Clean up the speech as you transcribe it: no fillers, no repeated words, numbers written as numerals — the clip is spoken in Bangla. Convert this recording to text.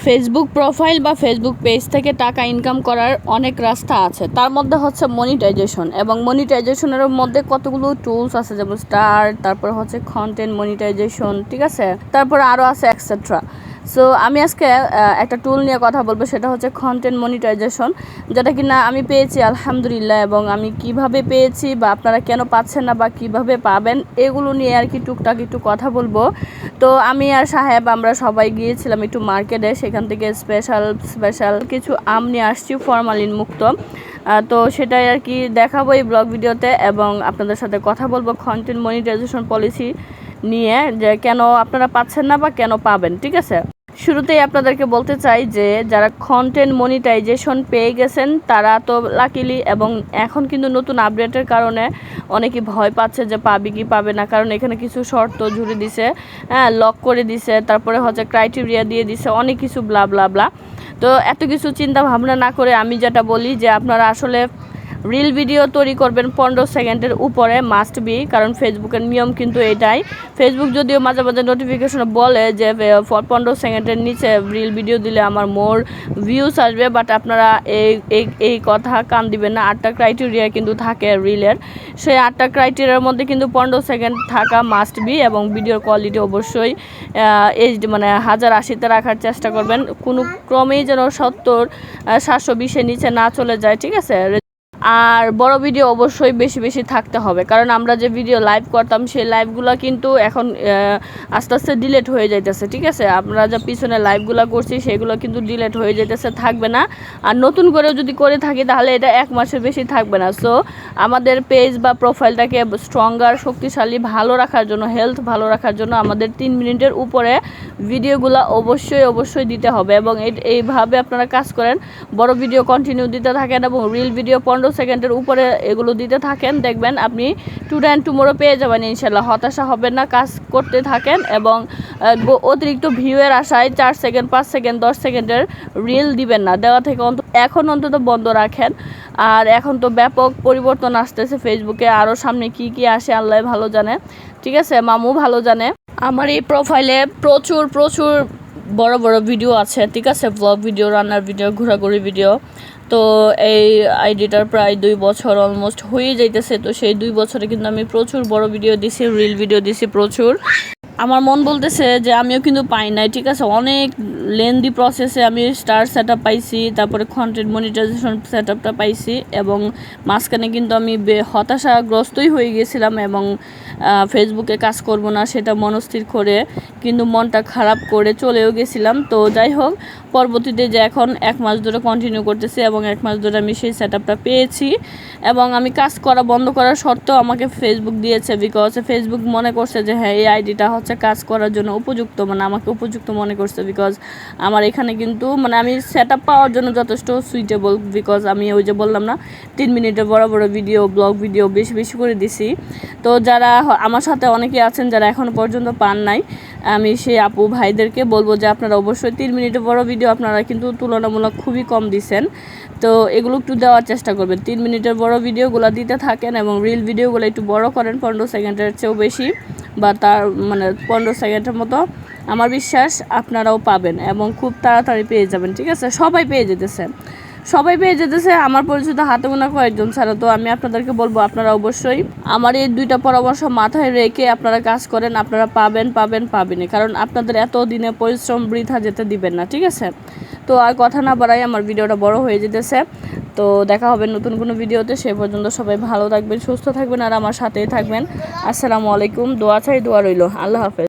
ফেসবুক প্রোফাইল বা ফেসবুক পেজ থেকে টাকা ইনকাম করার অনেক রাস্তা আছে। তার মধ্যে হচ্ছে মনিটাইজেশন, এবং মনিটাইজেশনের মধ্যে কতগুলো টুলস আছে, যেমন স্টার, তারপর হচ্ছে কন্টেন্ট মনিটাইজেশন, ঠিক আছে, তারপর আরও আছে এক্সেট্রা। সো আমি আজকে একটা টুল নিয়ে কথা বলবো, সেটা হচ্ছে কন্টেন্ট মনিটাইজেশন, যেটা কিনা আমি পেয়েছি আলহামদুলিল্লাহ। এবং আমি কিভাবে পেয়েছি বা আপনারা কেন পাচ্ছেন না বা কিভাবে পাবেন, এগুলো নিয়ে আর কি টুকটাক একটু কথা বলবো। তো আমি আর সাহেব আমরা সবাই গিয়েছিলাম একটু মার্কেটে, সেখান থেকে স্পেশাল কিছু আম নিয়ে আসছি, ফরমালিন মুক্ত। তো সেটাই আর কি দেখাবো এই ব্লগ ভিডিওতে, এবং আপনাদের সাথে কথা বলবো কন্টেন্ট মনিটাইজেশন পলিসি নিয়ে, যে কেন আপনারা পাচ্ছেন না বা কেন পাবেন, ঠিক আছে। শুরুতেই আপনাদেরকে বলতে চাই যে যারা কন্টেন্ট মনিটাইজেশন পেয়ে গেছেন তারা তো লাকিলি, এবং এখন কিন্তু নতুন আপডেটের কারণে অনেকেই ভয় পাচ্ছে যে পাবে কি পাবে না, কারণ এখানে কিছু শর্ত জুড়ে দিছে, হ্যাঁ, লক করে দিছে, তারপরে হচ্ছে ক্রাইটেরিয়া দিয়ে দিছে, অনেক কিছু ব্লা ব্লা ব্লা। তো এত কিছু চিন্তা ভাবনা না করে আমি যেটা বলি যে আপনারা আসলে রিল ভিডিও তৈরি করবেন 15 সেকেন্ডের উপরে, মাস্ট বি, কারণ ফেসবুকের নিয়ম কিন্তু এটাই। ফেসবুক যদিও মাঝে মাঝে নোটিফিকেশন বলে যে 15 সেকেন্ডের নিচে রিল ভিডিও দিলে আমার মোর ভিউজ আসবে, বাট আপনারা এই কথা কান দিবেন না। 8টা ক্রাইটেরিয়া কিন্তু থাকে রিলের, সেই 8টা ক্রাইটেরিয়ার মধ্যে কিন্তু 15 সেকেন্ড থাকা মাস্ট বি, এবং ভিডিওর কোয়ালিটি অবশ্যই মানে 1080-তে রাখার চেষ্টা করবেন, কোনো ক্রমেই যেন 70-720-এর নিচে না চলে যায়, ঠিক আছে। আর বড় ভিডিও অবশ্যই বেশি বেশি থাকতে হবে, কারণ আমরা যে ভিডিও লাইভ করতাম সেই লাইভগুলো কিন্তু এখন আস্তে আস্তে ডিলেট হয়ে যাইতেছে, ঠিক আছে। আমরা যা পিছনে লাইভগুলো করছি সেগুলো কিন্তু ডিলেট হয়ে যাইতেছে, থাকবে না। আর নতুন করেও যদি করে থাকি তাহলে এটা 1 মাসের বেশি থাকবে না। সো আমাদের পেজ বা প্রোফাইলটাকে স্ট্রঙ্গার, শক্তিশালী ভালো রাখার জন্য, হেলথ ভালো রাখার জন্য আমাদের 3 মিনিটের উপরে ভিডিওগুলো অবশ্যই দিতে হবে, এবং এইভাবে আপনারা কাজ করেন, বড় ভিডিও কন্টিনিউ দিতে থাকেন এবং রিল ভিডিও 15 সেকেন্ডের উপরে এগুলো দিতে থাকেন, দেখবেন আপনি টুডে অ্যান্ড টুমোরো পেয়ে যাবেন ইনশাল্লাহ। হতাশা হবেন না, কাজ করতে থাকেন, এবং অতিরিক্ত ভিউয়ের আশায় 4 সেকেন্ড, 5 সেকেন্ড, 10 সেকেন্ডের রিল দিবেন না, দেওয়া থেকে এখন অন্তত বন্ধ রাখেন। আর এখন তো ব্যাপক পরিবর্তন আসতেছে ফেসবুকে, আরও সামনে কি আসে আল্লাহ ভালো জানে, ঠিক আছে, মামু ভালো জানে। আমার এই প্রোফাইলে প্রচুর বড় ভিডিও আছে, ঠিক আছে, ব্লগ ভিডিও, রান্নার ভিডিও, ঘোরাঘুরি ভিডিও। তো এই আইডিটার প্রায় 2 বছর অলমোস্ট হয়ে যাইতেছে। তো সেই 2 বছরে কিন্তু আমি প্রচুর বড় ভিডিও দিছি, রিল ভিডিও দিছি প্রচুর। আমার মন বলতেছে যে আমিও কিন্তু পাই নাই, ঠিক আছে, অনেক লেন্দি প্রসেসে আমি স্টার সেট আপ পাইছি, তারপরে কন্টেন্ট মনিটাইজেশন সেট আপটা পাইছি, এবং মাঝখানে কিন্তু আমি হতাশাগ্রস্তই হয়ে গেছিলাম, এবং ফেসবুকে কাজ করব না সেটা মনস্থির করে কিন্তু মনটা খারাপ করে চলেও গেছিলাম। তো যাই হোক, পরবর্তীতে যে এখন 1 মাস ধরে কন্টিনিউ করতেছি, এবং 1 মাস ধরে আমি সেই সেট আপটা পেয়েছি, এবং আমি কাজ করা বন্ধ করার সত্ত্বেও আমাকে ফেসবুক দিয়েছে, বিকজ ফেসবুক মনে করছে যে হ্যাঁ, এই আইডিটা হচ্ছে কাজ করার জন্য উপযুক্ত, মানে আমাকে উপযুক্ত মনে করছে, বিকজ আমার এখানে কিন্তু মানে আমি সেট আপ পাওয়ার জন্য যথেষ্ট সুইটেবল, বিকজ আমি ওই যে বললাম না 3 মিনিটের বড় ভিডিও, ব্লগ ভিডিও বেশি করে দিছি। তো যারা আমার সাথে অনেকে আছেন যারা এখনও পর্যন্ত পান নাই, আমি সেই আপু ভাইদেরকে বলবো যে আপনারা অবশ্যই 3 মিনিটের বড় ভিডিও আপনারা কিন্তু তুলনামূলক খুবই কম দিচ্ছেন, তো এগুলো একটু দেওয়ার চেষ্টা করবেন। 3 মিনিটের বড় ভিডিওগুলো দিতে থাকেন, এবং রিল ভিডিওগুলো একটু বড় করেন, 15 সেকেন্ডের চেয়েও বেশি, বা তার মানে 15 সেকেন্ডের মতো। আমার বিশ্বাস আপনারাও পাবেন, এবং খুব তাড়াতাড়ি পেয়ে যাবেন, ঠিক আছে। সবাই পেয়ে যেতেছে আমার পরিচিত হাতে গোনা কয়েকজন ছাড়া। তো আমি আপনাদেরকে বলবো আপনারা অবশ্যই আমার এই 2টা পরামর্শ মাথায় রেখে আপনারা কাজ করেন, আপনারা পাবেনই, কারণ আপনাদের এত দিনে পরিশ্রম বৃথা যেতে দিবেন না, ঠিক আছে। তো আর কথা না বাড়াই, আমার ভিডিওটা বড় হয়ে যেতেছে। তো দেখা হবে নতুন কোনো ভিডিওতে, সে পর্যন্ত সবাই ভালো থাকবেন, সুস্থ থাকবেন, আর আমার সাথেই থাকবেন। আসসালামু আলাইকুম। দোয়া চাই, দোয়া রইল। আল্লাহ হাফেজ।